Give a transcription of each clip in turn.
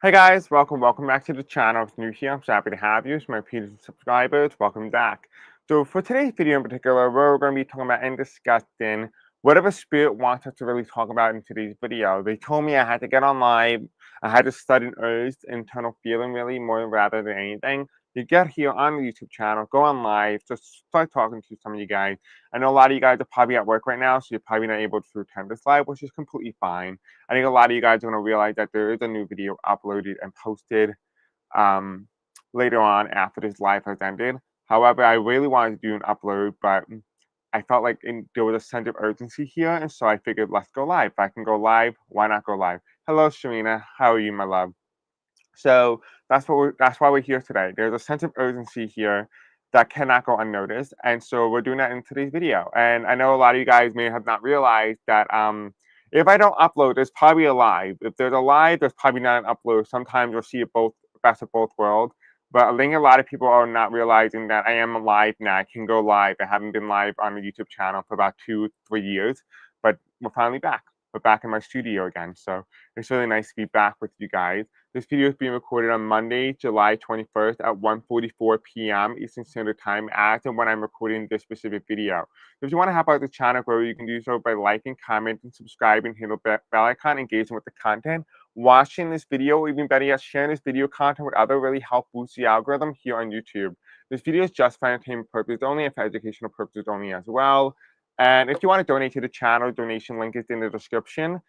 Hey guys, welcome back to the channel. If you're new here, I'm so happy to have you. So my repeated subscribers, welcome back. So for today's video in particular, we're going to be talking about and discussing whatever Spirit wants us to really talk about in today's video. They told me I had to get on live, I had to study Earth's internal feeling really more rather than anything. You get here on the YouTube channel, go on live, just start talking to some of you guys. I know a lot of you guys are probably at work right now, so you're probably not able to attend this live, which is completely fine. I think a lot of you guys are going to realize that there is a new video uploaded and posted um, later on after this live has ended. However, I really wanted to do an upload, but I felt like there was a sense of urgency here, and so I figured let's go live. If I can go live, why not go live? Hello, Sharina. How are you, my love? So that's why we're here today. There's a sense of urgency here that cannot go unnoticed, and so we're doing that in today's video. And I know a lot of you guys may have not realized that if I don't upload, there's probably a live. If there's a live, there's probably not an upload. Sometimes you'll see it both best of both worlds. But I think a lot of people are not realizing that I am live now. I can go live. I haven't been live on the YouTube channel for about 2-3 years, but we're finally back. We're back in my studio again, so it's really nice to be back with you guys. This video is being recorded on Monday, July 21st at 1:44 p.m. Eastern Standard Time as and when I'm recording this specific video. If you want to help out the channel grow, you can do so by liking, commenting, subscribing, hitting the bell icon, engaging with the content, watching this video, or even better yet, sharing this video content with others really help boost the algorithm here on YouTube. This video is just for entertainment purposes only and for educational purposes only as well. And if you want to donate to the channel, donation link is in the description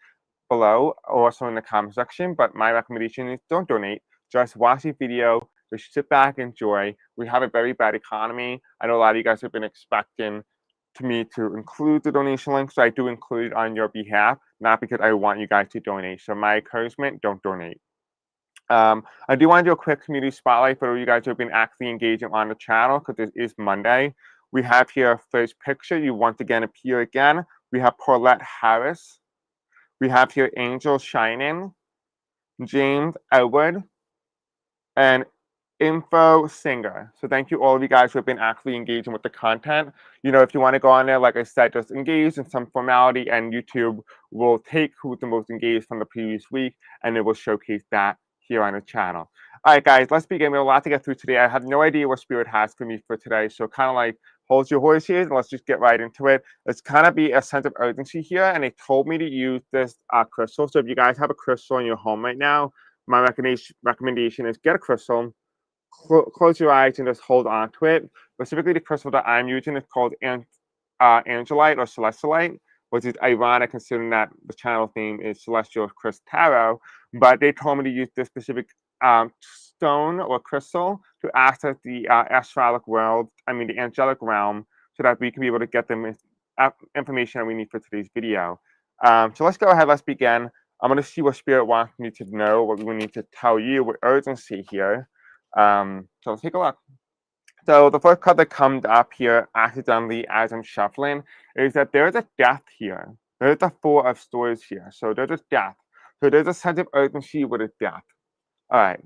below, or also in the comment section. But my recommendation is don't donate. Just watch the video. Just sit back, enjoy. We have a very bad economy. I know a lot of you guys have been expecting me to include the donation link, so I do include it on your behalf, not because I want you guys to donate. So my encouragement, don't donate. I do want to do a quick community spotlight for you guys who have been actively engaging on the channel because it is Monday. We have here a first picture. You once again appear again. We have Paulette Harris. We have here Angel Shining, James Edward, and Info Singer. So thank you all of you guys who have been actively engaging with the content. You know, if you want to go on there, like I said, just engage in some formality, and YouTube will take who's the most engaged from the previous week, and it will showcase that here on the channel. All right, guys, let's begin. We have a lot to get through today. I have no idea what Spirit has for me for today, so kind of like hold your horses and let's just get right into it. It's kind of be a sense of urgency here, and they told me to use this crystal. So if you guys have a crystal in your home right now, my recommendation is get a crystal, close your eyes, and just hold on to it. Specifically, the crystal that I'm using is called Angelite or Celestolite, which is ironic considering that the channel's name is Celestial Crystal Tarot. But they told me to use this specific stone or crystal to access the astralic world, the angelic realm, so that we can be able to get the information that we need for today's video. So let's go ahead, let's begin. I'm going to see what Spirit wants me to know, what we need to tell you with urgency here. So let's take a look. So the first card that comes up here accidentally as I'm shuffling is that there's a death here. There's a Four of Swords here. So there's a death. So there's a sense of urgency with a death. All right.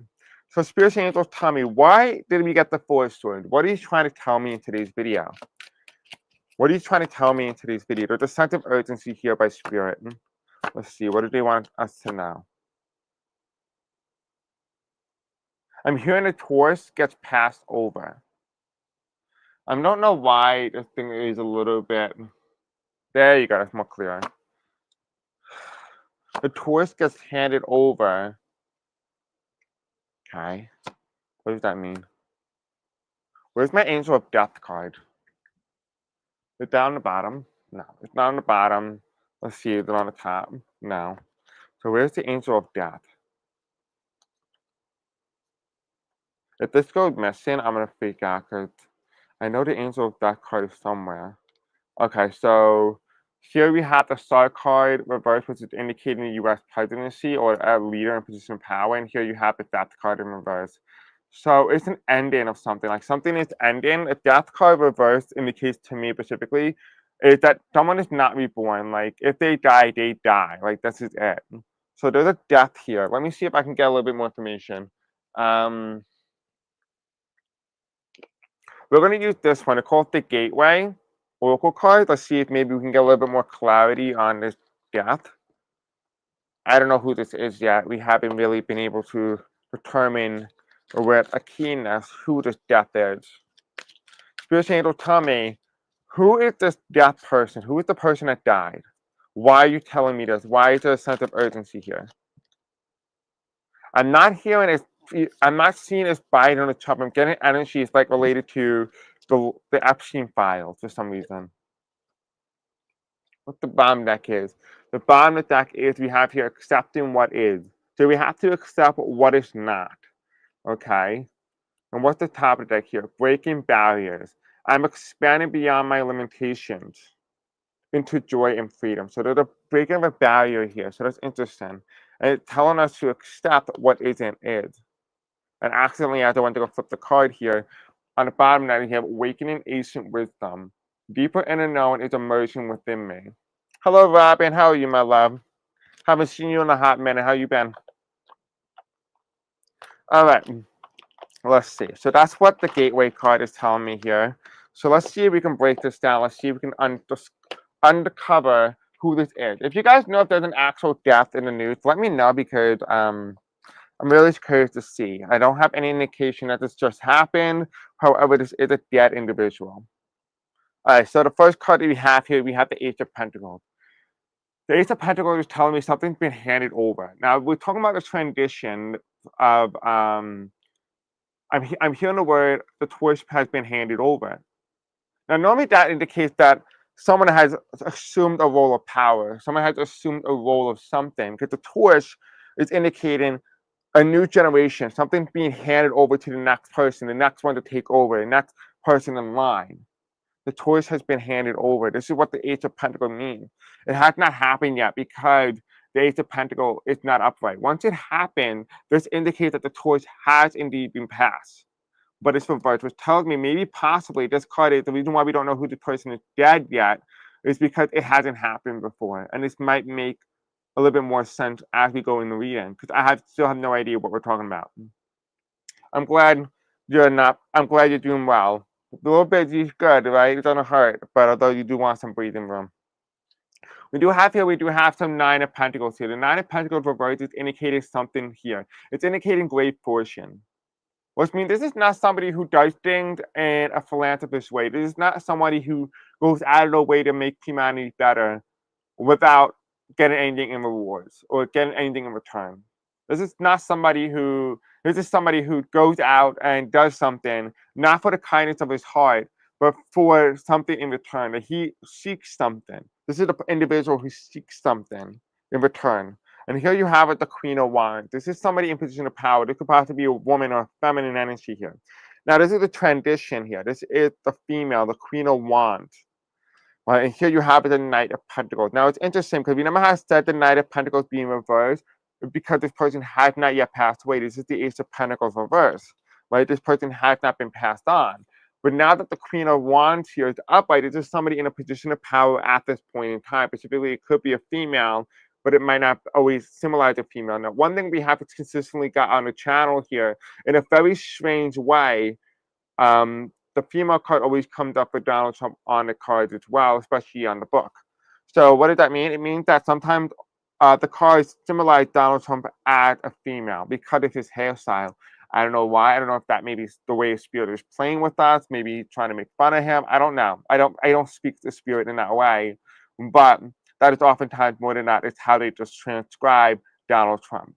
So Spirit Angels, tell me, why did we get the Four of Swords? What are you trying to tell me in today's video? What are you trying to tell me in today's video? There's a sense of urgency here by Spirit. Let's see. What do they want us to know? I'm hearing the Taurus gets passed over. I don't know why this thing is a little bit. There you go. It's more clear. The Taurus gets handed over. Okay. What does that mean? Where's my Angel of Death card? Is it down the bottom? No. It's not on the bottom. Let's see. Is it on the top? No. So where's the Angel of Death? If this goes missing, I'm going to freak out because I know the Angel of Death card is somewhere. Okay, so here we have the Star card reversed, which is indicating the U.S. presidency or a leader in position of power. And here you have the Death card in reverse. So it's an ending of something. Like something is ending. A Death card reversed indicates to me specifically is that someone is not reborn. Like if they die, they die. Like this is it. So there's a death here. Let me see if I can get a little bit more information. We're going to use this one. It's called the Gateway Oracle card. Let's see if maybe we can get a little bit more clarity on this death. I don't know who this is yet. We haven't really been able to determine with a keenness who this death is. Spirit angel, tell me, who is this death person? Who is the person that died? Why are you telling me this? Why is there a sense of urgency here? I'm not hearing it. I'm not seeing this Biden or Trump. I'm getting energy. It's like related to the Epstein files for some reason. What the bottom deck is. The bottom deck is we have here accepting what is. So we have to accept what is not. Okay? And what's the top of the deck here? Breaking barriers. I'm expanding beyond my limitations into joy and freedom. So there's a breaking of a barrier here. So that's interesting. And it's telling us to accept what isn't is. And accidentally, as I went to go flip the card here, on the bottom that we have awakening ancient wisdom. Deeper inner knowing is emerging within me. Hello, Robin. How are you, my love? Haven't seen you in a hot minute. How you been? All right. Let's see. So that's what the gateway card is telling me here. So let's see if we can break this down. Let's see if we can uncover who this is. If you guys know if there's an actual death in the news, let me know because I'm really curious to see. I don't have any indication that this just happened. However, this is a dead individual. All right, so the first card that we have here, we have the Ace of Pentacles. The Ace of Pentacles is telling me something's been handed over. Now, we're talking about the transition of, I'm hearing the word, the torch has been handed over. Now, normally that indicates that someone has assumed a role of power. Someone has assumed a role of something, because the torch is indicating a new generation, something being handed over to the next person, the next one to take over, the next person in line. The torch has been handed over. This is what the Ace of Pentacles means. It has not happened yet because the Ace of Pentacles is not upright. Once it happened, this indicates that the torch has indeed been passed. But it's reversed, which tells me maybe possibly this card is the reason why we don't know who the person is dead yet is because it hasn't happened before. And this might make a little bit more sense as we go in the reading because still have no idea what we're talking about. I'm glad you're doing well. A little bit is good, right? It doesn't hurt, but although you do want some breathing room. We do have some Nine of Pentacles here. The Nine of Pentacles reversed is indicating something here. It's indicating great fortune. Which means this is not somebody who does things in a philanthropist way. This is not somebody who goes out of their way to make humanity better without getting anything in rewards or getting anything in return. This is somebody who goes out and does something, not for the kindness of his heart, but for something in return, that he seeks something. This is the individual who seeks something in return. And here you have it, the Queen of Wands. This is somebody in position of power. This could possibly be a woman or feminine energy here. Now, this is the transition here. This is the female, the Queen of Wands. Right, and here you have the Knight of Pentacles. Now, it's interesting because remember how I said the Knight of Pentacles being reversed? Because this person has not yet passed away. This is the Ace of Pentacles reversed. Right? This person has not been passed on. But now that the Queen of Wands here is upright, this is somebody in a position of power at this point in time. Specifically, it could be a female, but it might not always symbolize a female. Now, one thing we have consistently got on the channel here, in a very strange way, the female card always comes up with Donald Trump on the cards as well, especially on the book. So what does that mean? It means that sometimes the cards symbolize Donald Trump as a female because of his hairstyle. I don't know why. I don't know if that maybe is the way Spirit is playing with us, maybe trying to make fun of him. I don't know. I don't speak to Spirit in that way, but that is oftentimes more than that. It's how they just transcribe Donald Trump.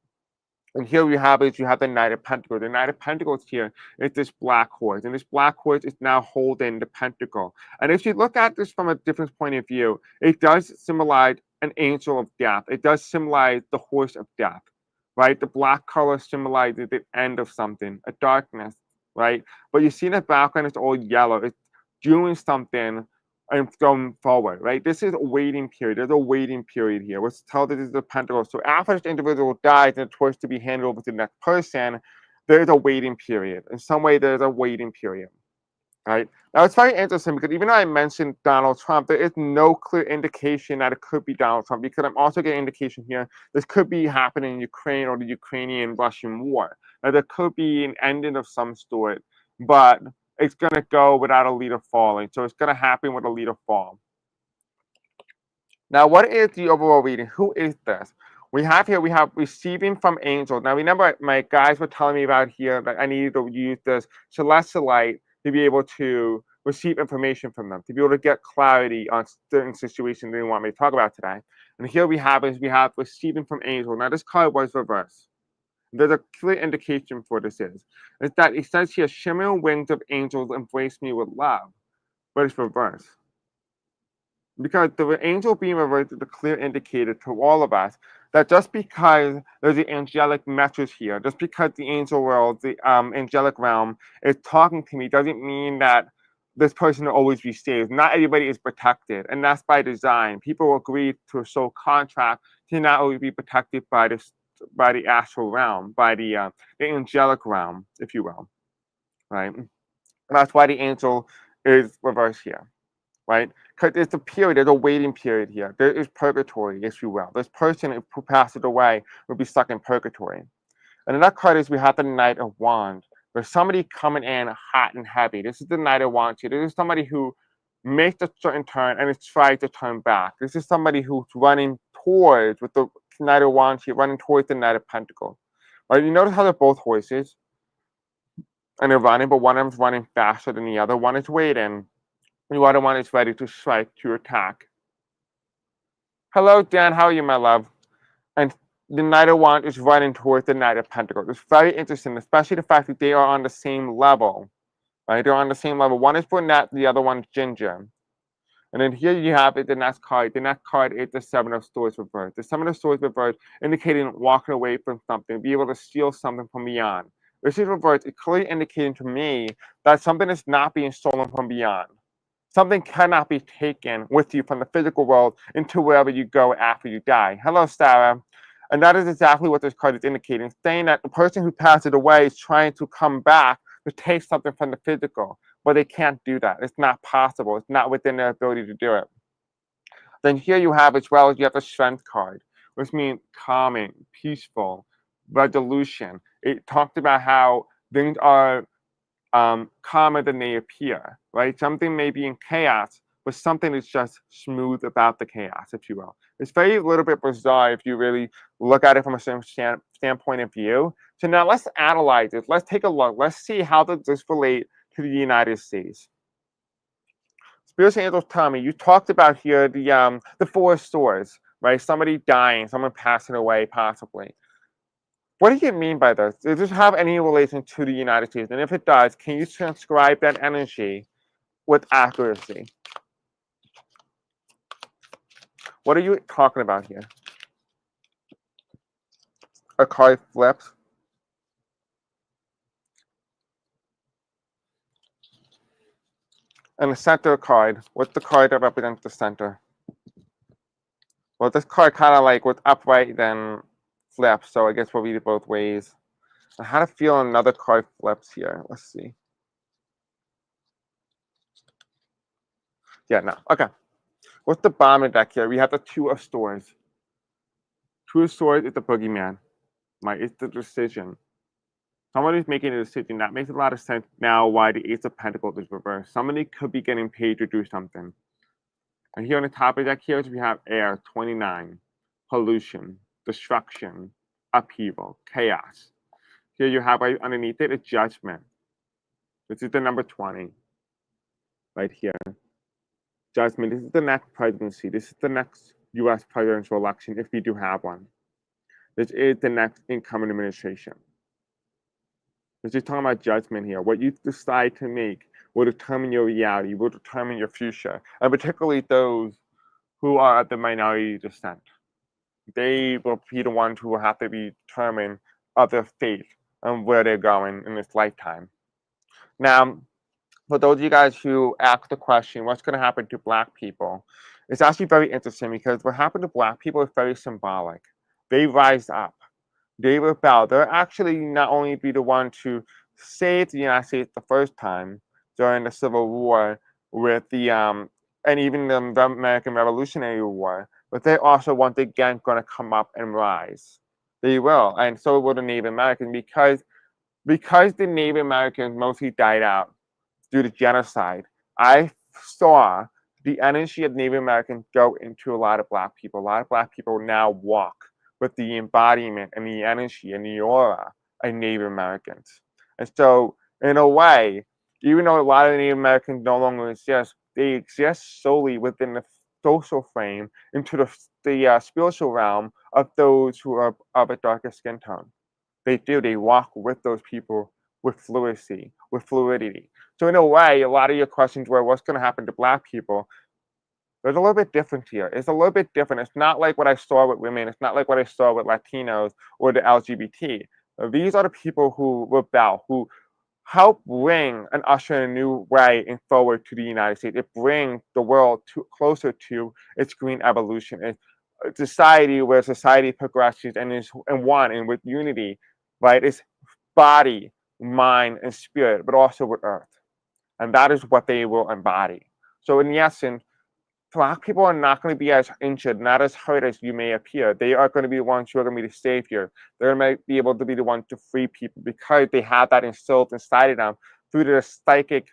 And here you have the Knight of Pentacles. The Knight of Pentacles here is this black horse. And this black horse is now holding the pentacle. And if you look at this from a different point of view, it does symbolize an angel of death. It does symbolize the horse of death, right? The black color symbolizes the end of something, a darkness, right? But you see in the background, it's all yellow. It's doing something and going forward, right? This is a waiting period. There's a waiting period here. Let's tell this is the pentacle. So after this individual dies and it's forced to be handed over to the next person, there's a waiting period. In some way, there's a waiting period, right? Now, it's very interesting because even though I mentioned Donald Trump, there is no clear indication that it could be Donald Trump because I'm also getting indication here this could be happening in Ukraine or the Ukrainian-Russian war. Now, there could be an ending of some sort, but it's going to go without a leader falling. So it's going to happen with a leader fall. Now, what is the overall reading? Who is this? We have receiving from angels. Now remember, my guys were telling me about here that I needed to use this celestial light to be able to receive information from them, to be able to get clarity on certain situations they want me to talk about today. And here we have receiving from angels. Now this card was reversed. There's a clear indication for this is that it says here, shimmering wings of angels embrace me with love, but it's reversed. Because the angel being reversed is a clear indicator to all of us that just because there's the angelic message here, just because the angel world, the angelic realm is talking to me, doesn't mean that this person will always be saved. Not everybody is protected, and that's by design. People agree to a soul contract to not always be protected by the astral realm, by the angelic realm, if you will, right? And that's why the angel is reversed here, right? Because it's a period, there's a waiting period here. There is purgatory, if you will. This person who passes away will be stuck in purgatory. And in that card is we have the Knight of Wands. There's somebody coming in hot and heavy. This is the Knight of Wands here. This is somebody who makes a certain turn and is trying to turn back. This is somebody who's running towards, with the Knight of Wands here, running towards the Knight of Pentacles. Right? You notice how they're both horses and they're running, but one of them's running faster than the other. One is waiting. The other one is ready to strike, to attack. Hello, Dan. How are you, my love? And the Knight of Wands is running towards the Knight of Pentacles. It's very interesting, especially the fact that they are on the same level. Right? They're on the same level. One is brunette, the other one's ginger. And then here you have it, the next card. The next card is the Seven of Swords reversed. The Seven of Swords reversed, indicating walking away from something, be able to steal something from beyond. This is reversed. It's clearly indicating to me that something is not being stolen from beyond. Something cannot be taken with you from the physical world into wherever you go after you die. Hello, Sarah. And that is exactly what this card is indicating, saying that the person who passes away is trying to come back to take something from the physical, but they can't do that. It's not possible. It's not within their ability to do it. Then here you have, as well as you have the Strength card, which means calming, peaceful, resolution. It talks about how things are calmer than they appear, right? Something may be in chaos, but something is just smooth about the chaos, if you will. It's very a little bit bizarre if you really look at it from a certain standpoint of view. So now let's analyze it. Let's take a look. Let's see how does this relate to the United States. Spiritual angels tell me you talked about here the four swords, right? Somebody dying, someone passing away, possibly. What do you mean by this? Does this have any relation to the United States? And if it does, can you transcribe that energy with accuracy? What are you talking about here? A card flips. And the center card, what's the card that represents the center? Well, this card kind of like was upright, then flips, so I guess we'll read it both ways. I had a feeling another card flips here. Let's see. Yeah, no. Okay. What's the bottom of the deck here? We have the Two of Swords. Two of Swords is the boogeyman. Right? It's the decision. Someone is making a decision. That makes a lot of sense now why the Ace of Pentacles is reversed. Somebody could be getting paid to do something. And here on the top of the deck here, we have air, 29, pollution, destruction, upheaval, chaos. Here you have right underneath it a judgment. This is the number 20. Right here. Judgment. This is the next presidency. This is the next U.S. presidential election, if we do have one. This is the next incoming administration. We're just talking about judgment here. What you decide to make will determine your reality, will determine your future, and particularly those who are of the minority descent. They will be the ones who will have to be determined of their fate and where they're going in this lifetime. Now, for those of you guys who ask the question, what's going to happen to Black people? It's actually very interesting because what happened to Black people is very symbolic. They rise up. They rebel. They're actually not only be the one to save the United States the first time during the Civil War with the and even the American Revolutionary War, but they also once again going to come up and rise. They will, and so will the Native Americans because the Native Americans mostly died out due to genocide. I saw the energy of Native Americans go into a lot of Black people. A lot of Black people now walk with the embodiment and the energy and the aura of Native Americans. And so, in a way, even though a lot of Native Americans no longer exist, they exist solely within the social frame into the spiritual realm of those who are of a darker skin tone. They do. They walk with those people with fluidity, with fluidity. So in a way, a lot of your questions were, what's going to happen to Black people? There's a little bit different here. It's a little bit different. It's not like what I saw with women. It's not like what I saw with Latinos or the LGBT. These are the people who rebel, who help bring and usher in a new way and forward to the United States. It brings the world closer to its green evolution. It's a society where society progresses and is in one and with unity, right? It's body, mind, and spirit, but also with earth. And that is what they will embody. So in the essence, Black people are not going to be as injured, not as hurt as you may appear. They are going to be the ones who are going to be the savior. They're going to be able to be the ones to free people because they have that instilled inside of them through their psychic,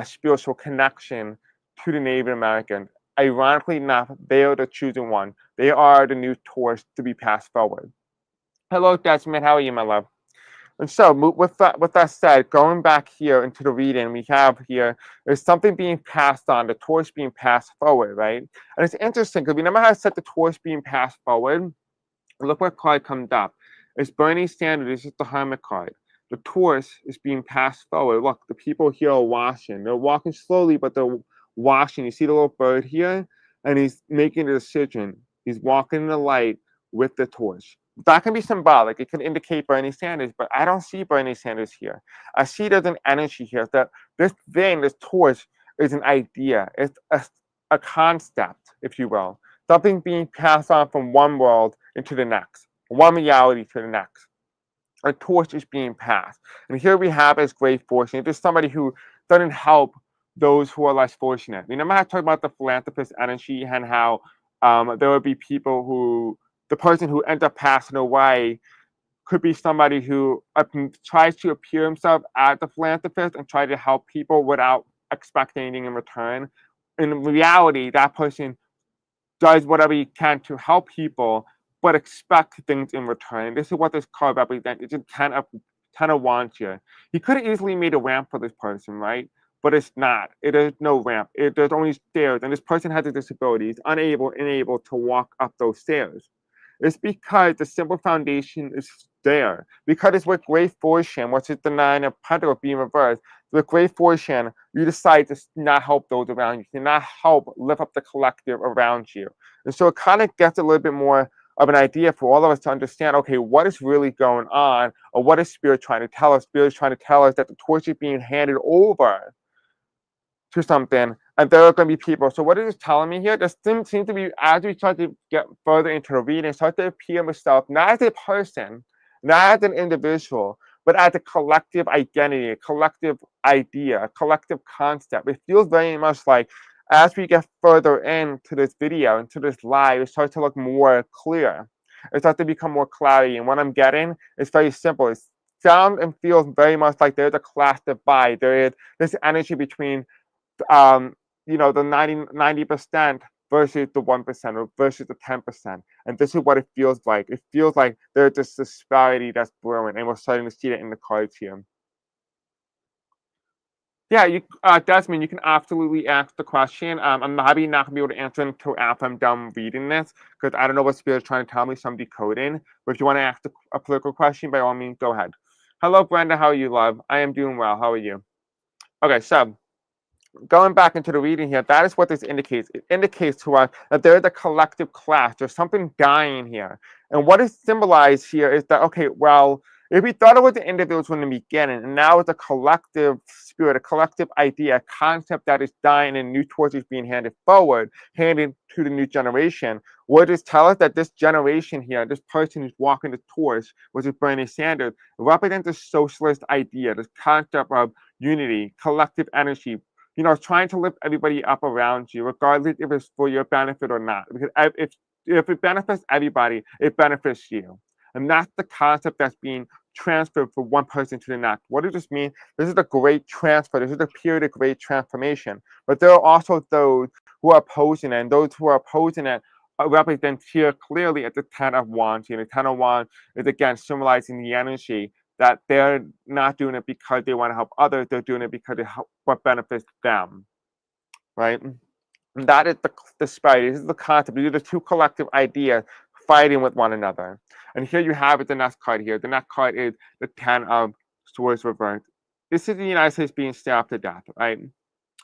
spiritual connection to the Native Americans. Ironically enough, they are the chosen one. They are the new torch to be passed forward. Hello, Desmond. How are you, my love? And so, with that said, going back here into the reading, we have here, there's something being passed on, the torch being passed forward, right? And it's interesting because we never had set the torch being passed forward. Look what card comes up. It's Bernie Sanders. This is the Hermit card. The torch is being passed forward. Look, the people here are washing. They're walking slowly, but they're washing. You see the little bird here? And he's making a decision. He's walking in the light with the torch. That can be symbolic. It can indicate Bernie Sanders, but I don't see Bernie Sanders here. I see there's an energy here that this thing, this torch, is an idea. It's a concept, if you will. Something being passed on from one world into the next, one reality to the next. A torch is being passed. And here we have as great fortune. There's somebody who doesn't help those who are less fortunate. Remember how I talked about the philanthropist energy and how there would be people who, the person who ends up passing away could be somebody who tries to appear himself as a philanthropist and try to help people without expecting anything in return. In reality, that person does whatever he can to help people, but expect things in return. And this is what this card represents. It's a ten of wands here. He could have easily made a ramp for this person, right? But it's not. It is no ramp. There's only stairs, and this person has a disability. He's unable to walk up those stairs. It's because the simple foundation is there. Because it's with great fortune, which is the Nine of Pentacles being reversed, with great fortune, you decide to not help those around you, to not help lift up the collective around you. And so it kind of gets a little bit more of an idea for all of us to understand, okay, what is really going on, or what is Spirit trying to tell us? Spirit is trying to tell us that the torch is being handed over to something, and there are going to be people. So what it is telling me here, there seems to be, as we start to get further into the reading, start to appear myself, not as a person, not as an individual, but as a collective identity, a collective idea, a collective concept. It feels very much like as we get further into this video, into this live, it starts to look more clear. It starts to become more cloudy. And what I'm getting is very simple. It sounds and feels very much like there's a class divide. There is this energy between the 90% versus the 1% or versus the 10%. And this is what it feels like. It feels like there's this disparity that's brewing, and we're starting to see that in the cards here. Yeah, Desmond, you can absolutely ask the question. I'm maybe not going to be able to answer until after I'm done reading this, because I don't know what Spirit's trying to tell me, so I'm decoding. But if you want to ask a political question, by all means, go ahead. Hello, Brenda. How are you, love? I am doing well. How are you? Okay, so going back into the reading here, that is what this indicates. It indicates to us that there is a collective clash. There's something dying here. And what is symbolized here is that, okay, well, if we thought it was the individuals from the beginning, and now it's a collective spirit, a collective idea, a concept that is dying and new torch is being handed forward, handed to the new generation, what does tell us that this generation here, this person who's walking the torch, which is Bernie Sanders, represents a socialist idea, this concept of unity, collective energy, trying to lift everybody up around you, regardless if it's for your benefit or not. Because if it benefits everybody, it benefits you. And that's the concept that's being transferred from one person to the next. What does this mean? This is a great transfer. This is a period of great transformation. But there are also those who are opposing it, and those who are opposing it represents here clearly as the Ten of Wands. The Ten of Wands is again symbolizing the energy that they're not doing it because they want to help others. They're doing it because it what benefits them, right? And that is the disparity. This is the concept. These are the two collective ideas fighting with one another. And here you have it, the next card here. The next card is the Ten of Swords reversed. This is the United States being stabbed to death, right?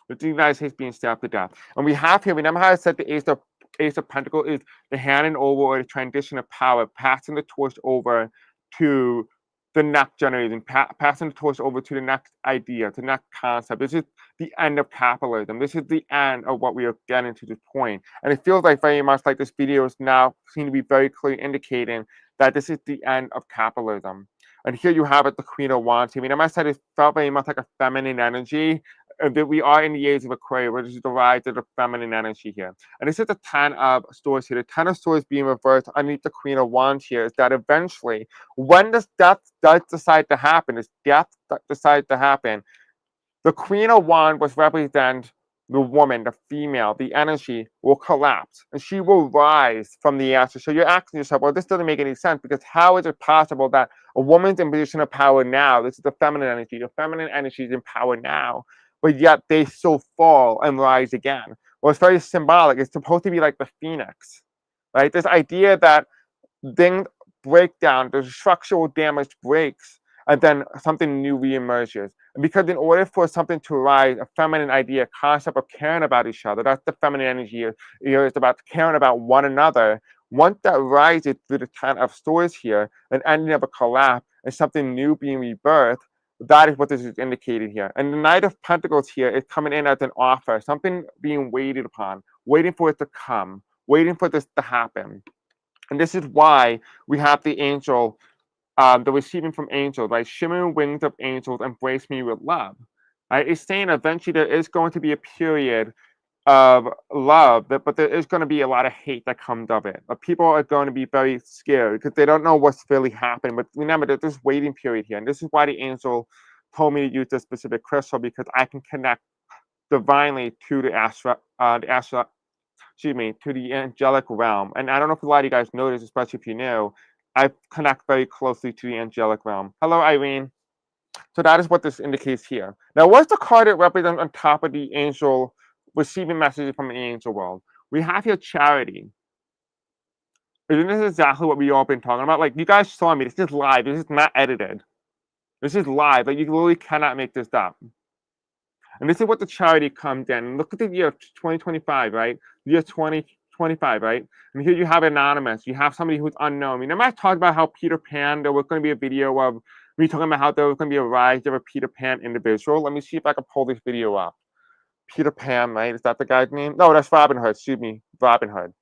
It's the United States being stabbed to death. And we have here, remember how I said the Ace of Pentacles is the handing over or the transition of power, passing the torch over to the next generation, passing the torch over to the next idea, to the next concept. This is the end of capitalism. This is the end of what we are getting to this point. And it feels like very much like this video is now seem to be very clearly indicating that this is the end of capitalism. And here you have it, the Queen of Wands. I mean, I said it felt very much like a feminine energy. That we are in the age of Aquarius, which is the rise of the feminine energy here. And this is the Ten of Swords here. The Ten of Swords being reversed underneath the Queen of Wands here is that eventually, when this death does decide to happen, this death decides to happen, the Queen of Wands was represent the woman, the female, the energy will collapse and she will rise from the ashes. So you're asking yourself, well, this doesn't make any sense because how is it possible that a woman's in position of power now? This is the feminine energy. The feminine energy is in power now, but yet they still fall and rise again. Well, it's very symbolic. It's supposed to be like the phoenix, right? This idea that things break down, the structural damage breaks, and then something new reemerges. And because in order for something to rise, a feminine idea, concept of caring about each other, that's the feminine energy here. It's about caring about one another. Once that rises through the Ten of Swords here, an ending of a collapse and something new being rebirthed, that is what this is indicated here. And the Knight of Pentacles here is coming in as an offer, something being waited upon, waiting for it to come, waiting for this to happen. And this is why we have the angel, the receiving from angels, right? Shimmering wings of angels embrace me with love. Right? It's saying eventually there is going to be a period of love, but there is going to be a lot of hate that comes of it. But people are going to be very scared because they don't know what's really happening. But remember, there's this waiting period here. And this is why the angel told me to use this specific crystal because I can connect divinely to the to the angelic realm. And I don't know if a lot of you guys noticed, especially if you know, I connect very closely to the angelic realm. Hello, Irene. So that is what this indicates here. Now, what's the card that represents on top of the angel receiving messages from the angel world? We have here charity. Isn't this exactly what we all been talking about? Like, you guys saw me. This is live. This is not edited. This is live. Like, you literally cannot make this up. And this is what the charity comes in. Look at the year 2025, right? The year 2025, right? And here you have anonymous. You have somebody who's unknown. Remember I talked about how Peter Pan, there was going to be a video of me talking about how there was going to be a rise of a Peter Pan individual. Let me see if I can pull this video up. Peter Pan, right? Is that the guy's name? No, that's Robinhood. Excuse me, Robinhood.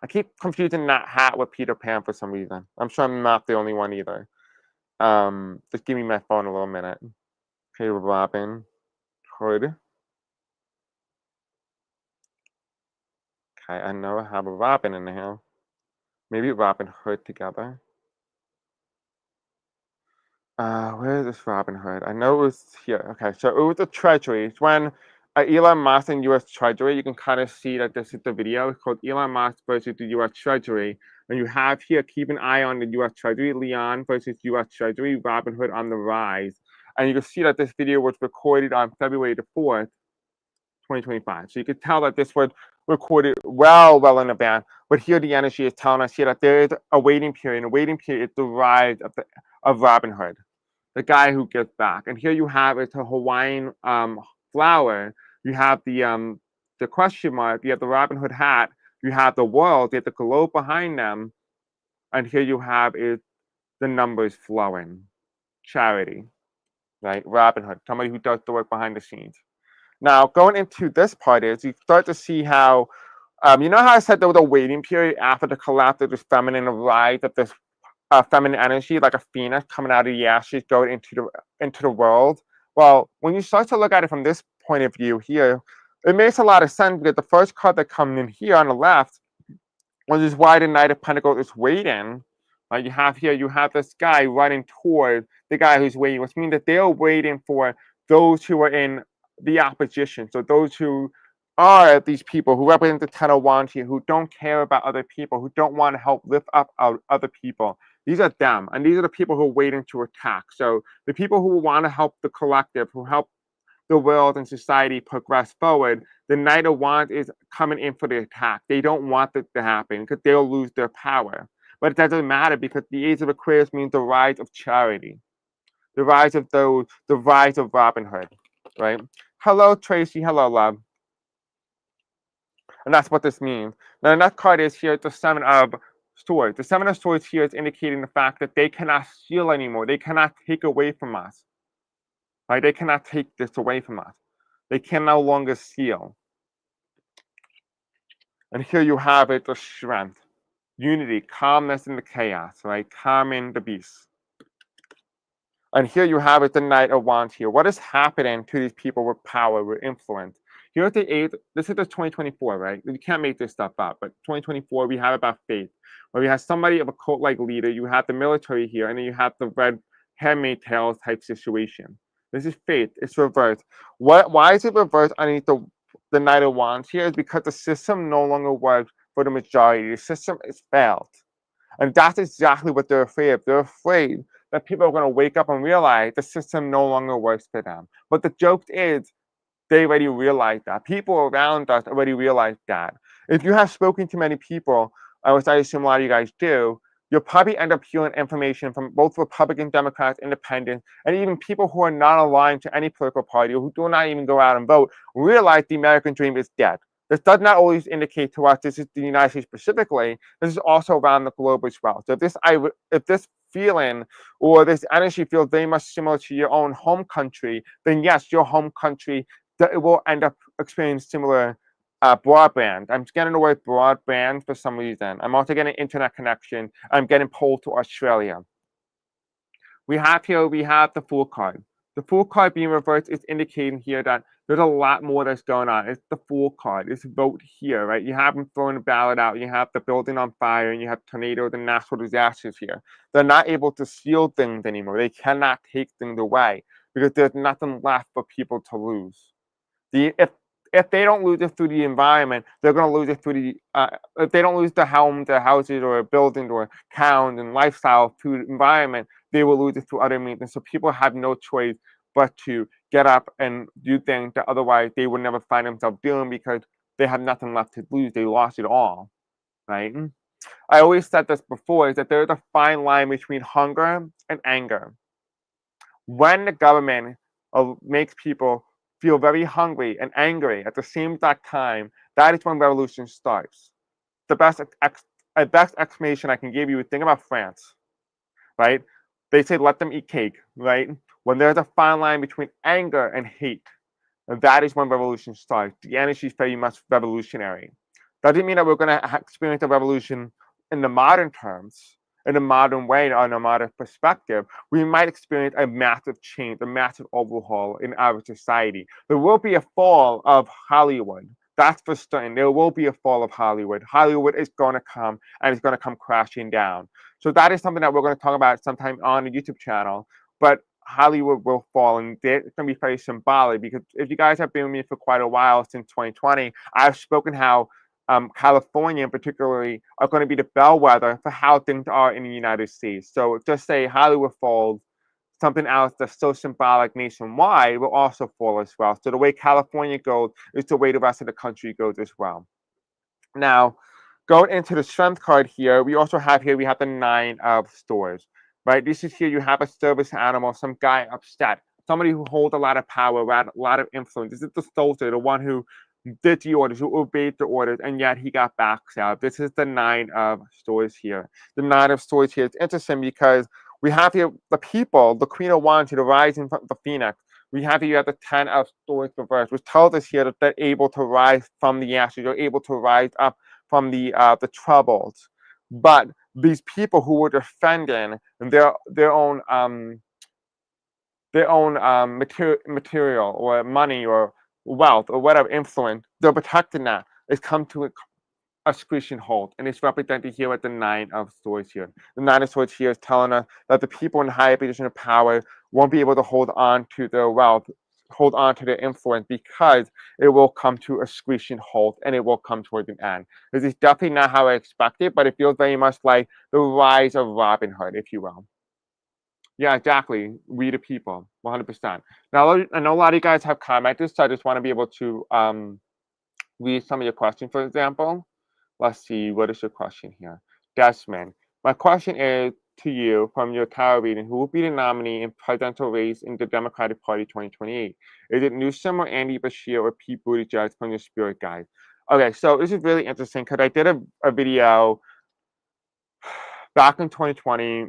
I keep confusing that hat with Peter Pan for some reason. I'm sure I'm not the only one either. Just give me my phone a little minute. Okay, Robinhood. Okay, I know I have a Robin in here. Maybe Robin Hood together. Where is this Robin Hood? I know it was here. Okay, so it was the Treasury. It's when Elon Musk and U.S. Treasury, you can kind of see that this is the video. It's called Elon Musk versus the U.S. Treasury. And you have here, keep an eye on the U.S. Treasury, Leon versus U.S. Treasury, Robin Hood on the rise. And you can see that this video was recorded on February the 4th, 2025. So you can tell that this was recorded well in advance. But here the energy is telling us here that there is a waiting period. A waiting period is the rise of Robin Hood, the guy who gets back. And here you have it's a Hawaiian flower. You have the question mark. You have the Robin Hood hat. You have the world. You have the globe behind them. And here you have is the numbers flowing. Charity, right? Robin Hood, somebody who does the work behind the scenes. Now, going into this part is you start to see how, you know how I said there was a waiting period after the collapse of this feminine rise of this feminine energy, like a phoenix coming out of the ashes, going into the world. Well, when you start to look at it from this point of view here, it makes a lot of sense because the first card that comes in here on the left, which is why the Knight of Pentacles is waiting. Right? You have this guy running toward the guy who's waiting, which means that they're waiting for those who are in the opposition. So those who are these people who represent the Ten of Wands here, who don't care about other people, who don't want to help lift up other people. These are them, and these are the people who are waiting to attack. So the people who want to help the collective, who help the world and society progress forward, the Knight of Wands is coming in for the attack. They don't want it to happen because they'll lose their power. But it doesn't matter because the Ace of Aquarius means the rise of charity, the rise of those, the rise of Robinhood, right? Hello, Tracy. Hello, love. And that's what this means. Now, the next card is here, the Seven of Swords. The Seven of Swords here is indicating the fact that they cannot steal anymore. They cannot take away from us. Right? They cannot take this away from us. They can no longer steal. And here you have it, the strength, unity, calmness in the chaos, right? Calming the beast. And here you have it, the Knight of Wands here. What is happening to these people with power, with influence? Here's the eighth. This is the 2024, right? You can't make this stuff up. But 2024, we have about faith, where we have somebody of a cult-like leader. You have the military here, and then you have the red handmaid tales type situation. This is faith. It's reversed. Why is it reversed underneath the Knight of Wands here? Is because the system no longer works for the majority. The system is failed. And that's exactly what they're afraid of. They're afraid that people are going to wake up and realize the system no longer works for them. But the joke is, they already realize that. People around us already realize that. If you have spoken to many people, which I assume a lot of you guys do, you'll probably end up hearing information from both Republicans, Democrats, Independents, and even people who are not aligned to any political party or who do not even go out and vote, realize the American dream is dead. This does not always indicate to us this is the United States specifically. This is also around the globe as well. So if this feeling or this energy feels very much similar to your own home country, then yes, your home country it will end up experiencing similar broadband. I'm getting the word broadband for some reason. I'm also getting internet connection. I'm getting pulled to Australia. We have the Fool card. The Fool card being reversed is indicating here that there's a lot more that's going on. It's the Fool card. It's vote here, right? You have them throwing the ballot out. You have the building on fire, and you have tornadoes and natural disasters here. They're not able to steal things anymore. They cannot take things away because there's nothing left for people to lose. If they don't lose it through the environment, they're going to lose it through if they don't lose their houses or buildings or towns and lifestyle through the environment, they will lose it through other means. And so people have no choice but to get up and do things that otherwise they would never find themselves doing because they have nothing left to lose. They lost it all, right? I always said this before, is that there's a fine line between hunger and anger. When the government makes people feel very hungry and angry at the same exact time, that is when revolution starts. The best explanation I can give you is think about France, right? They say let them eat cake, right? When there's a fine line between anger and hate, and that is when revolution starts. The energy is very much revolutionary. Doesn't mean that we're going to experience a revolution in the modern terms, in a modern way, or in a modern perspective. We might experience a massive change, a massive overhaul in our society. There will be a fall of Hollywood. That's for certain. There will be a fall of Hollywood. Hollywood is going to come, and it's going to come crashing down. So that is something that we're going to talk about sometime on the YouTube channel. But Hollywood will fall, and it's going to be very symbolic because if you guys have been with me for quite a while since 2020, I've spoken how California, particularly, are going to be the bellwether for how things are in the United States. So just say Hollywood falls, something else that's so symbolic nationwide will also fall as well. So the way California goes is the way the rest of the country goes as well. Now, going into the strength card here, we have the Nine of Swords, right? This is here you have a service animal, some guy upset, somebody who holds a lot of power, a lot of influence. This is the soldier, the one who did the orders, who obeyed the orders, and yet he got backed out. This is the Nine of Swords here. The Nine of Swords here is interesting because we have here the people, the Queen of Wands, the rising from the Phoenix. We have here the Ten of Swords reversed, which tells us here that they're able to rise from the ashes, they're able to rise up from the troubles. But these people who were defending their own material or money or wealth or whatever influence, they're protecting that. It's come to a screeching halt, and it's represented here with the Nine of Swords here. The Nine of Swords here is telling us that the people in higher position of power won't be able to hold on to their wealth hold on to their influence because it will come to a screeching halt and it will come towards an end. This is definitely not how I expected, but it feels very much like the rise of Robinhood, if you will. Yeah, exactly. We the people, 100%. Now, I know a lot of you guys have commented, so I just want to be able to read some of your questions, for example. Let's see, what is your question here? Desmond, my question is to you from your tarot reading, who will be the nominee in presidential race in the Democratic Party 2028? Is it Newsom or Andy Bashir or Pete Buttigieg from your spirit guide? Okay, so this is really interesting because I did a video back in 2020,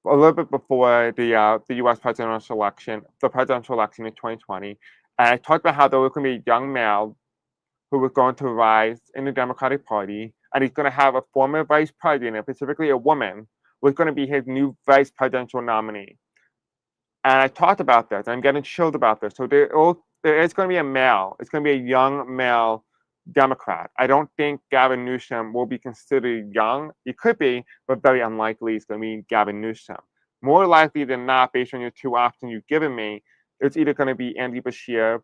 a little bit before the U.S. presidential election, the presidential election in 2020, and I talked about how there was going to be a young male who was going to rise in the Democratic Party, and he's going to have a former vice president, specifically a woman, was going to be his new vice presidential nominee. And I talked about this. I'm getting chilled about this. So there is going to be a male. It's going to be a young male Democrat. I don't think Gavin Newsom will be considered young. He could be, but very unlikely it's going to be Gavin Newsom. More likely than not, based on your two options you've given me, it's either going to be Andy Bashir,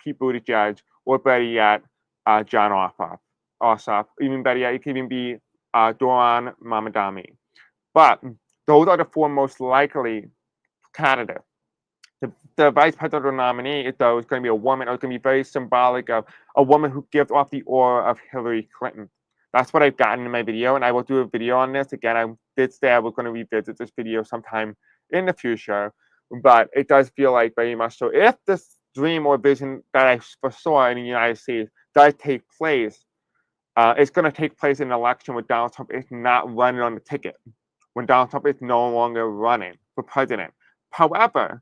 Pete Buttigieg, or better yet, John Ossoff. Even better yet, it could even be Doron Mamadami. But those are the four most likely candidates. The vice presidential nominee, though, is going to be a woman, or it's going to be very symbolic of a woman who gives off the aura of Hillary Clinton. That's what I've gotten in my video, and I will do a video on this. Again, I did say I was going to revisit this video sometime in the future, but it does feel like very much so. If this dream or vision that I foresaw in the United States does take place, it's going to take place in an election where Donald Trump is not running on the ticket, when Donald Trump is no longer running for president. However,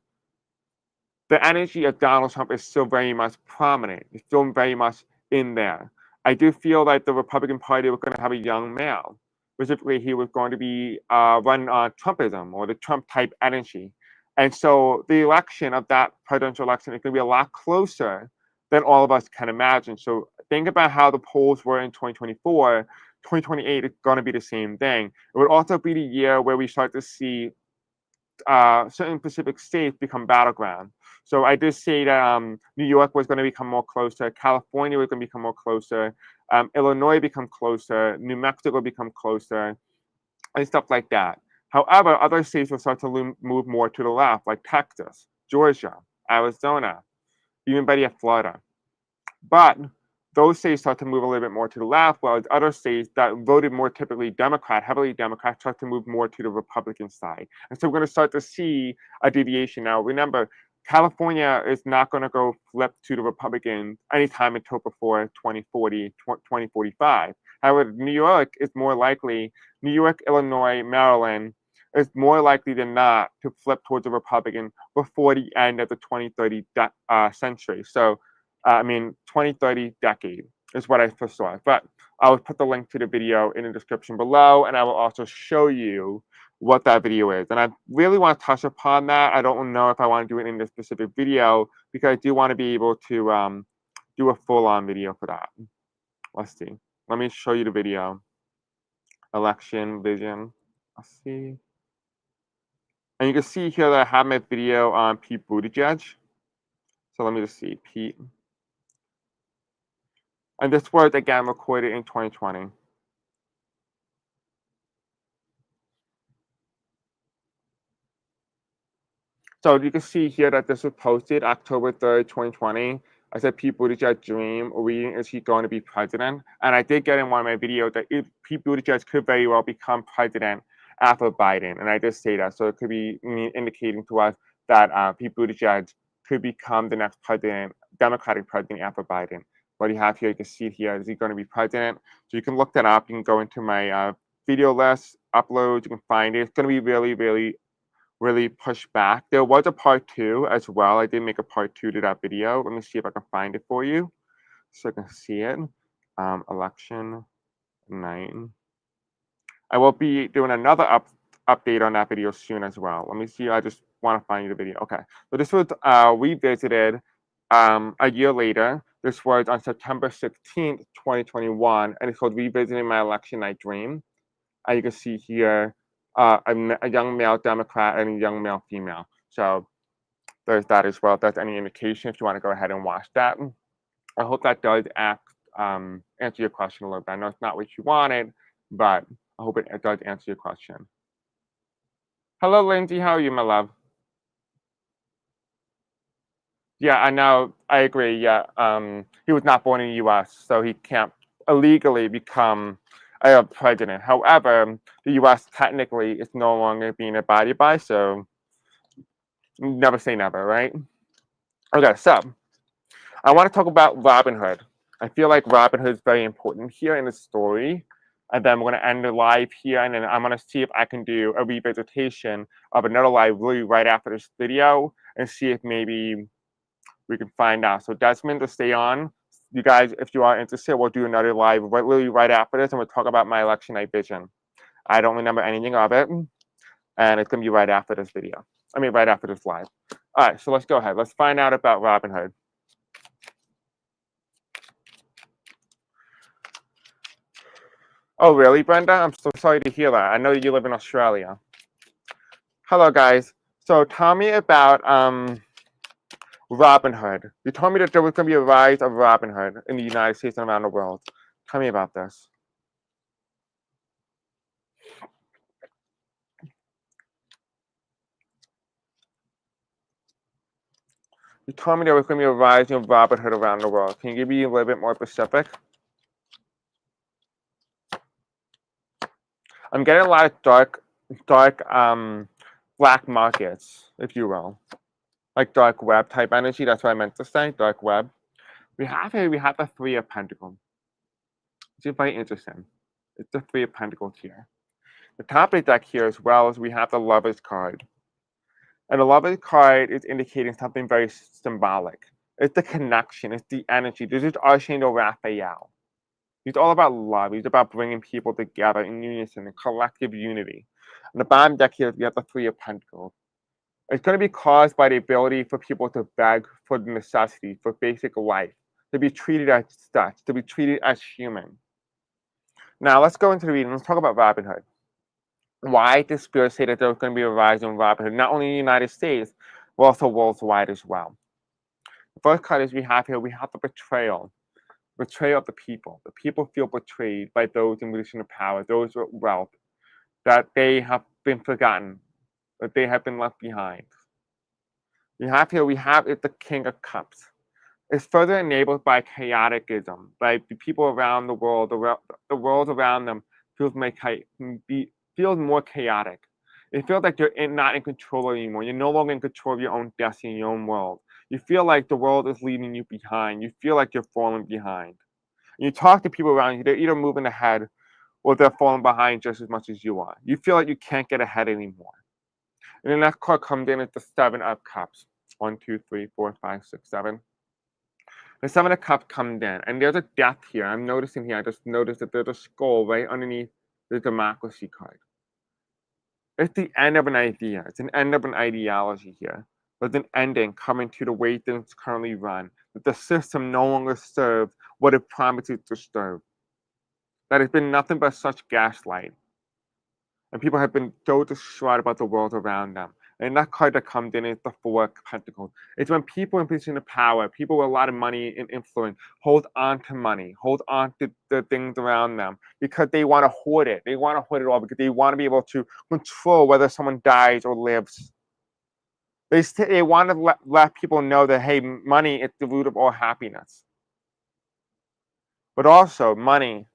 the energy of Donald Trump is still very much prominent. It's still very much in there. I do feel like the Republican Party was going to have a young male. Specifically, he was going to be running on Trumpism or the Trump type energy. And so the election of that presidential election is going to be a lot closer than all of us can imagine. So think about how the polls were in 2024. 2028 is going to be the same thing. It would also be the year where we start to see certain Pacific states become battleground. So I did say that New York was going to become more closer, California was going to become more closer, Illinois become closer, New Mexico become closer, and stuff like that. However, other states will start to move more to the left, like Texas, Georgia, Arizona, even better, Florida. But those states start to move a little bit more to the left, while other states that voted more typically Democrat, heavily Democrat, start to move more to the Republican side. And so we're going to start to see a deviation. Now, remember, California is not going to go flip to the Republicans anytime until before 2040, 2045. However, New York is more likely, New York, Illinois, Maryland, is more likely than not to flip towards the Republican before the end of the 2030 century. So 2030 decade is what I foresaw. But I will put the link to the video in the description below, and I will also show you what that video is. And I really want to touch upon that. I don't know if I want to do it in this specific video because I do want to be able to do a full-on video for that. Let's see. Let me show you the video. Election vision. Let's see. And you can see here that I have my video on Pete Buttigieg. So let me just see. Pete. And this was, again, recorded in 2020. So you can see here that this was posted October 3rd, 2020. I said Pete Buttigieg Dream, reading is he going to be president? And I did get in one of my videos that Pete Buttigieg could very well become president after Biden. And I did say that. So it could be indicating to us that Pete Buttigieg could become the next president, Democratic president after Biden. What you have here, you can see it here, is he going to be president? So you can look that up. You can go into my video list, uploads, you can find it. It's going to be really pushed back. There was a part 2 as well. I did make a part 2 to that video. Let me see if I can find it for you so I can see it. Election 9. I will be doing another update on that video soon as well. Let me see. I just want to find you the video. Okay. So this was revisited a year later. This was on September 16th, 2021, and it's called Revisiting My Election Night Dream. And you can see here a young male Democrat and a young male female. So there's that as well. If that's any indication, if you want to go ahead and watch that. I hope that does answer your question a little bit. I know it's not what you wanted, but I hope it does answer your question. Hello, Lindsay. How are you, my love? Yeah, I know. I agree. Yeah, he was not born in the U.S., so he can't illegally become a president. However, the U.S. technically is no longer being abided by, so never say never, right? Okay, so I want to talk about Robinhood. I feel like Robinhood is very important here in the story. And then we're going to end the live here, and then I'm going to see if I can do a revisitation of another live really right after this video and see if maybe we can find out. So Desmond, to stay on. You guys, if you are interested, we'll do another live literally right after this, and we'll talk about my election night vision. I don't remember anything of it, and it's going to be right after this video. I mean, right after this live. All right, so let's go ahead. Let's find out about Robinhood. Oh, really, Brenda? I'm so sorry to hear that. I know you live in Australia. Hello, guys. So tell me about Robinhood. You told me that there was going to be a rise of Robinhood in the United States and around the world. Tell me about this. You told me there was going to be a rise of Robinhood around the world. Can you give me a little bit more specific? I'm getting a lot of dark black markets, if you will. Like dark web type energy. That's what I meant to say, dark web. We have the Three of Pentacles. It's very interesting. It's the Three of Pentacles here. The top of the deck here as well as we have the Lover's card. And the Lover's card is indicating something very symbolic. It's the connection. It's the energy. This is Archangel Raphael. He's all about love. He's about bringing people together in unison, in collective unity. On the bottom deck here, we have the Three of Pentacles. It's going to be caused by the ability for people to beg for the necessities, for basic life, to be treated as such, to be treated as human. Now, let's go into the reading. Let's talk about Robinhood. Why did Spirit say that there was going to be a rise in Robinhood, not only in the United States, but also worldwide as well? The first card is we have here, we have the betrayal of the people. The people feel betrayed by those in position of power, those with wealth, that they have been forgotten, that they have been left behind. We have the King of Cups. It's further enabled by chaoticism, by the people around the world world around them feels more chaotic. It feels like you're not in control anymore. You're no longer in control of your own destiny, your own world. You feel like the world is leaving you behind. You feel like you're falling behind. And you talk to people around you, they're either moving ahead or they're falling behind just as much as you are. You feel like you can't get ahead anymore. And then that card comes in at the Seven of Cups. 1, 2, 3, 4, 5, 6, 7. The Seven of Cups comes in, and there's a death here. I'm noticing here, I just noticed that there's a skull right underneath the Democracy card. It's the end of an idea. It's an end of an ideology here. There's an ending coming to the way things currently run. That the system no longer serves what it promises to serve. That has been nothing but such gaslight. And people have been so distraught about the world around them. And that card that comes in is the Four of Pentacles. It's when people in position of power, people with a lot of money and influence, hold on to money, hold on to the things around them because they want to hoard it. They want to hoard it all because they want to be able to control whether someone dies or lives. They want to let people know that, hey, money is the root of all happiness. But also, money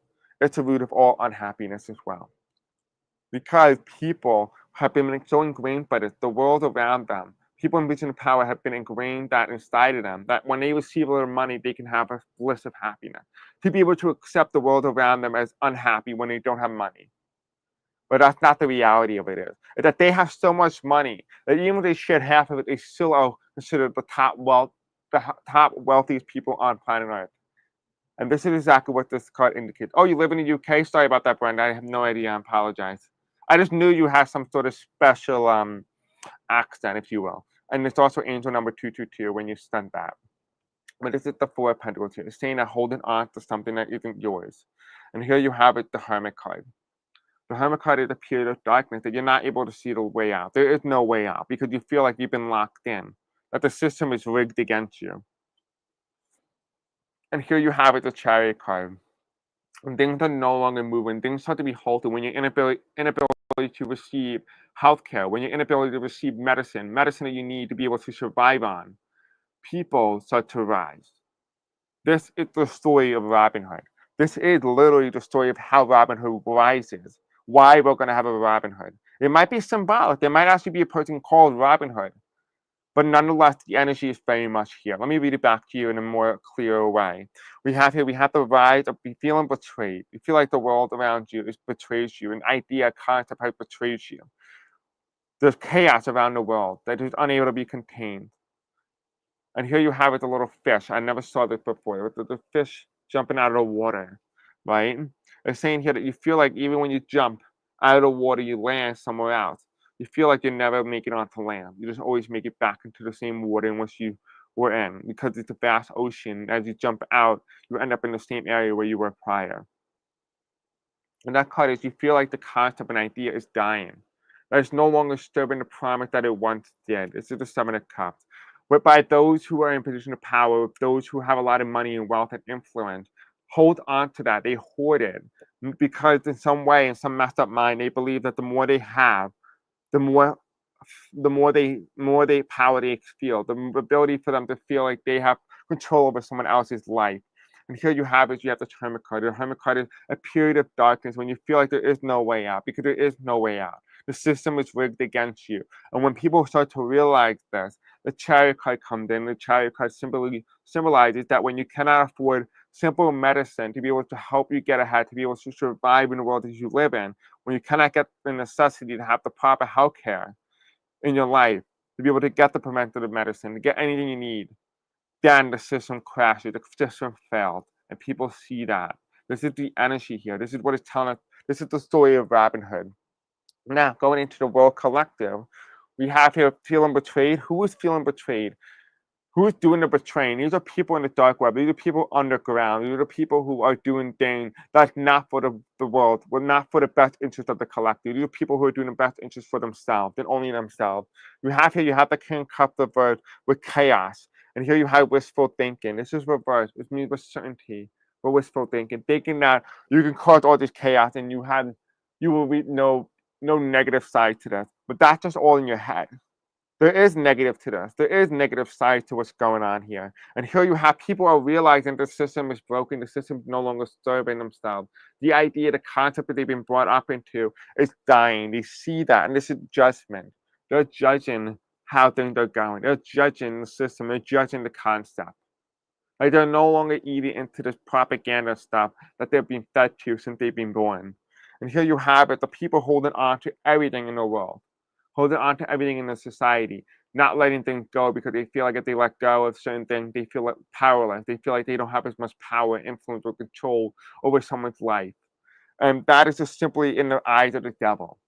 is the root of all unhappiness as well. Because people have been so ingrained by this, the world around them, people in position of power have been ingrained that inside of them, that when they receive a little money, they can have a bliss of happiness. To be able to accept the world around them as unhappy when they don't have money. But that's not the reality of it is. It's that they have so much money that even if they shared half of it, they still are considered the top wealthiest people on planet Earth. And this is exactly what this card indicates. Oh, you live in the UK? Sorry about that, Brenda. I have no idea. I apologize. I just knew you had some sort of special accent, if you will. And it's also angel number 222 when you send that. But this is the Four of Pentacles here. It's saying that holding on to something that isn't yours. And here you have it, the Hermit card. The Hermit card is a period of darkness that you're not able to see the way out. There is no way out because you feel like you've been locked in. that the system is rigged against you. And here you have it, the Chariot card. When things are no longer moving, things start to be halted when your inability to receive healthcare, when your inability to receive medicine that you need to be able to survive on, people start to rise. This is the story of Robinhood. This is literally the story of how Robinhood rises, why we're going to have a Robinhood. It might be symbolic. There might actually be a person called Robinhood. But nonetheless, the energy is very much here. Let me read it back to you in a more clear way. We have the rise of feeling betrayed. You feel like the world around you betrays you. An idea, a concept has betrayed you. There's chaos around the world that is unable to be contained. And here you have it, the little fish. I never saw this before. The fish jumping out of the water, right? It's saying here that you feel like even when you jump out of the water, you land somewhere else. You feel like you never make it onto land. You just always make it back into the same water in which you were in, because it's a vast ocean. As you jump out, you end up in the same area where you were prior. And that card is you feel like the concept and idea is dying. That it's no longer serving the promise that it once did. This is the Seven of Cups. Whereby those who are in position of power, those who have a lot of money and wealth and influence, hold on to that. They hoard it because in some way, in some messed up mind, they believe that the more they have, the more they power they feel, the ability for them to feel like they have control over someone else's life. And here you have it, you have the Hermit card. The Hermit card is a period of darkness when you feel like there is no way out, because there is no way out. The system is rigged against you. And when people start to realize this, the Chariot card comes in. The Chariot card simply symbolizes that when you cannot afford simple medicine to be able to help you get ahead, to be able to survive in the world that you live in, when you cannot get the necessity to have the proper health care in your life, to be able to get the preventative medicine, to get anything you need, then the system crashes, the system failed, and people see that. This is the energy here. This is what it's telling us. This is the story of Robinhood. Now, going into the World Collective, we have here feeling betrayed. Who is feeling betrayed? Who is doing the betraying? These are people in the dark web. These are people underground. These are the people who are doing things that's not for the world, well, not for the best interest of the collective. These are people who are doing the best interest for themselves and only themselves. You have the King Cup reversed with chaos. And here you have wishful thinking. This is reversed. It means with certainty, but wishful thinking. Thinking that you can cause all this chaos and you will read no negative side to this. But that's just all in your head. There is negative to this. There is negative side to what's going on here. And here you have people are realizing the system is broken. The system is no longer serving themselves. The idea, the concept that they've been brought up into is dying. They see that, and this is judgment. They're judging how things are going. They're judging the system. They're judging the concept. Like they're no longer eating into this propaganda stuff that they've been fed to since they've been born. And here you have it, the people holding on to everything in the world, holding on to everything in the society, not letting things go because they feel like if they let go of certain things, they feel like powerless. They feel like they don't have as much power, influence, or control over someone's life. And that is just simply in the eyes of the devil.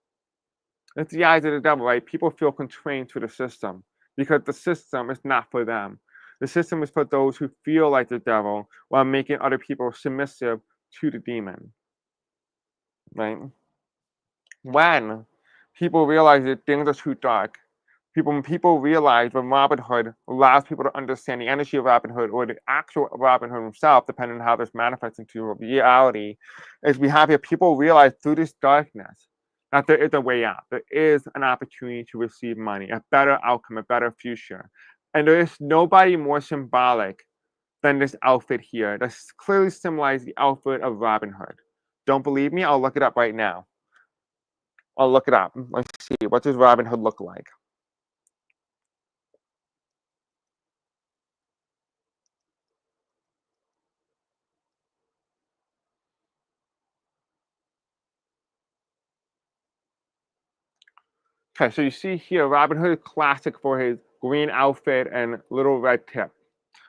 It's the eyes of the devil, right? People feel constrained to the system because the system is not for them. The system is for those who feel like the devil while making other people submissive to the demon, right? When people realize that things are too dark, when people realize when Robinhood allows people to understand the energy of Robinhood or the actual Robinhood himself, depending on how this manifests into reality, is we have here people realize through this darkness that there is a way out. There is an opportunity to receive money, a better outcome, a better future. And there is nobody more symbolic than this outfit here. That clearly symbolizes the outfit of Robinhood. Don't believe me? I'll look it up right now. I'll look it up. Let's see. What does Robinhood look like? Okay, so you see here, Robinhood is classic for his green outfit and little red tip.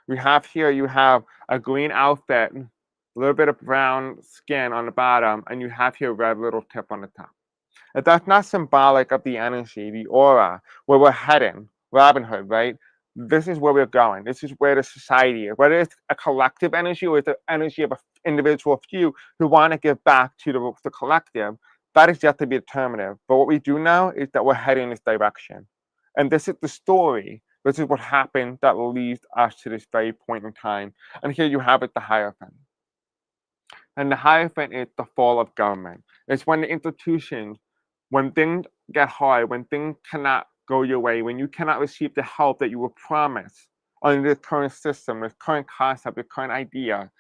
We have here, you have a green outfit, a little bit of brown skin on the bottom, and you have here a red little tip on the top. If that's not symbolic of the energy, the aura, where we're heading, Robinhood, right? This is where we're going. This is where the society is. Whether it's a collective energy or it's the energy of an individual few who want to give back to the collective, that is yet to be determinative. But what we do know is that we're heading in this direction. And this is the story This is what happened that leads us to this very point in time. And here you have it, the Hierophant. And the Hierophant is the fall of government. It's when the institutions, when things get hard, when things cannot go your way, when you cannot receive the help that you were promised under the current system, the current concept, the current idea,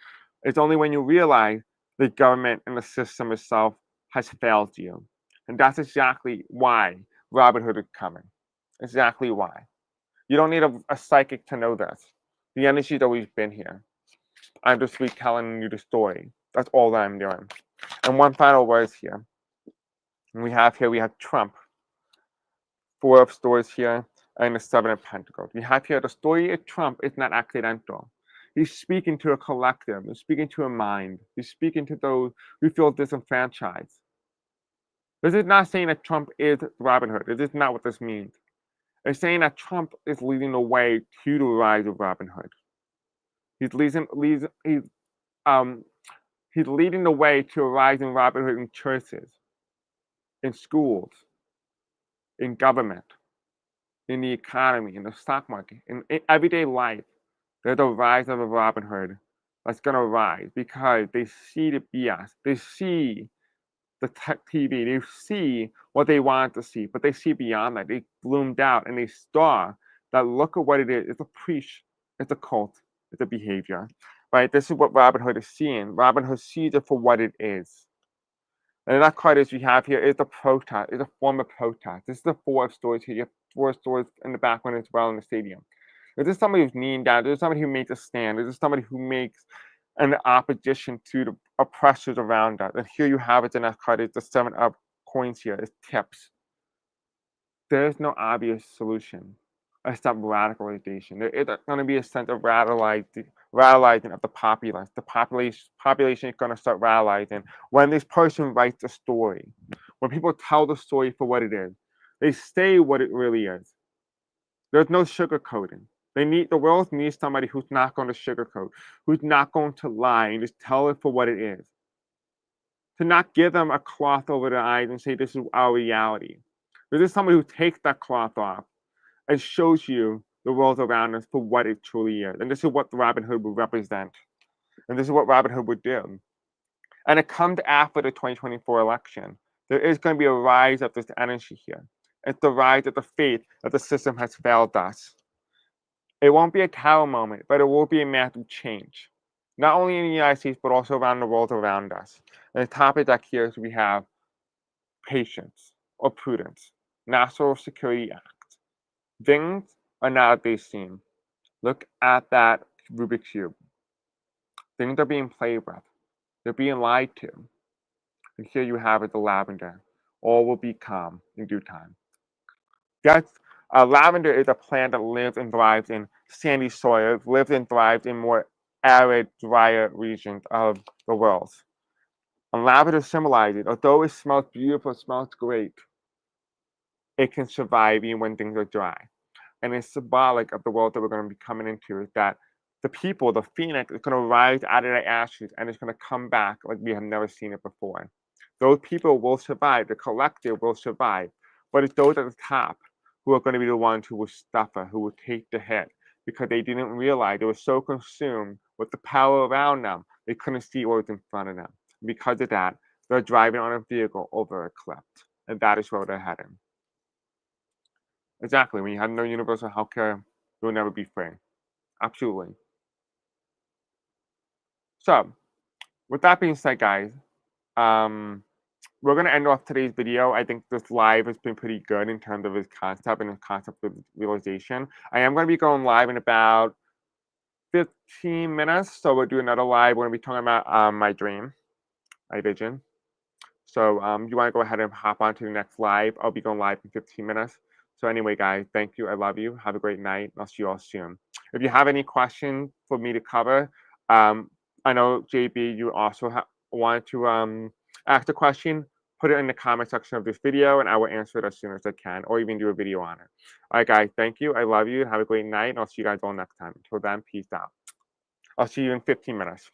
it's only when you realize the government and the system itself has failed you. And that's exactly why Robinhood is coming. Exactly why. You don't need a psychic to know this. The energy's always been here. I'm just retelling you the story. That's all that I'm doing. And one final word here. We have Trump. Four of Swords here, and the Seven of Pentacles. We have here the story of Trump is not accidental. He's speaking to a collective. He's speaking to a mind. He's speaking to those who feel disenfranchised. This is not saying that Trump is Robinhood. This is not what this means. It's saying that Trump is leading the way to the rise of Robinhood. He's leading the way to a rise in Robinhood in churches, in schools, in government, in the economy, in the stock market, in everyday life. There's a rise of a Robinhood that's going to rise because they see the BS. They see the tech TV. They see what they want to see, but they see beyond that. They bloomed out and they saw that look at what it is. It's a preach. It's a cult. It's a behavior. Right? This is what Robinhood is seeing. Robinhood sees it for what it is. And that card is we have here is the protest. It's a form of protest. This is the Four of Swords here. You have Four of Swords in the background as well in the stadium. This is somebody who's kneeling down. This is somebody who makes a stand. This is somebody who makes an opposition to the oppressors around us. And here you have it in that card. It's the Seven of Coins here. It's tips. There's no obvious solution except radicalization. There is going to be a sense of radicalizing of the populace. The population is going to start radicalizing when this person writes a story. When people tell the story for what it is, they say what it really is. There's no sugarcoating. The world needs somebody who's not going to sugarcoat, who's not going to lie and just tell it for what it is. To not give them a cloth over their eyes and say this is our reality. This is somebody who takes that cloth off and shows you the world around us for what it truly is. And this is what Robinhood would represent. And this is what Robinhood would do. And it comes after the 2024 election. There is going to be a rise of this energy here. It's the rise of the faith that the system has failed us. It won't be a tower moment, but it will be a massive change. Not only in the United States, but also around the world around us. And the topic that here is we have patience or prudence, National Security Act. Things are not as they seem. Look at that Rubik's Cube. Things are being played with. They're being lied to. And here you have it, the lavender. All will be calm in due time. Lavender is a plant that lives and thrives in sandy soil, lives and thrives in more arid, drier regions of the world. And lavender symbolizes, although it smells beautiful, it smells great, it can survive even when things are dry. And it's symbolic of the world that we're going to be coming into, is that the people, the phoenix, is going to rise out of their ashes and it's going to come back like we have never seen it before. Those people will survive. The collective will survive. But it's those at the top who are going to be the ones who will suffer, who will take the hit, because they didn't realize they were so consumed with the power around them, they couldn't see what was in front of them. Because of that, they're driving on a vehicle over a cliff. And that is where they're heading. Exactly. When you have no universal healthcare, you'll never be free. Absolutely. So, with that being said, guys, we're going to end off today's video. I think this live has been pretty good in terms of its concept and its concept of realization. I am going to be going live in about 15 minutes. So we'll do another live. We're going to be talking about my dream, my vision. So you want to go ahead and hop on to the next live. I'll be going live in 15 minutes. So anyway, guys, thank you. I love you. Have a great night. I'll see you all soon. If you have any questions for me to cover, I know, JB, you also wanted to ask a question. Put it in the comment section of this video, and I will answer it as soon as I can, or even do a video on it. All right, guys, thank you. I love you. Have a great night, and I'll see you guys all next time. Until then, peace out. I'll see you in 15 minutes.